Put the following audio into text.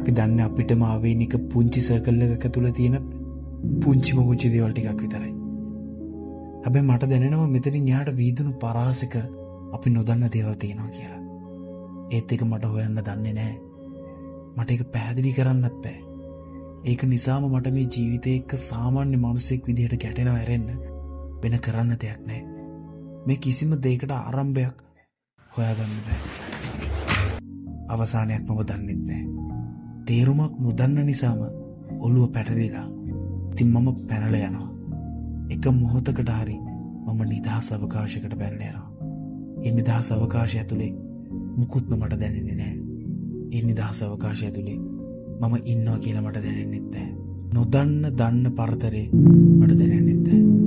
අපි දන්නේ අපිටම ආවේනික පුංචි සර්කල් එකක ඇතුළේ තියෙන පුංචිම දේවල් ටිකක් විතරයි. හැබැයි මට දැනෙනවා මෙතනින් යාට වීදුණු පරාසික අපි නොදන්න දේවල් තියෙනවා කියලා. ඒත් ඒක මට හොයන්න දන්නේ නැහැ. මට ඒක පැහැදිලි කරන්නත් බෑ. ඒක නිසාම මට මේ ජීවිතේ එක්ක සාමාන්‍ය මිනිසෙක් විදිහට ගැටෙනවා ඇරෙන්න වෙන කරන්න දෙයක් නැහැ. මේ කිසිම දෙයකට ආරම්භයක් හොයාගන්න බෑ. අවසානයක් මම දන්නෙත් නැහැ. තේරුමක් නොදන්න නිසාම ඔළුව පැටලිලා. ඉතින් මම පැනලා යනවා. එක මොහොතකට හරි මම නිදහස් අවකාශයකට පැනලා යනවා. ඒ නිදහස් අවකාශය ඇතුලේ මුකුත්ම මට දැනෙන්නේ නැහැ. ඒ නිදහස් අවකාශය ඇතුලේ මම ඉන්නවා කියලා මට දැනෙන්නෙත් නැහැ. නොදන්න දන්න පරතරේ මට දැනෙන්නෙත් නැහැ.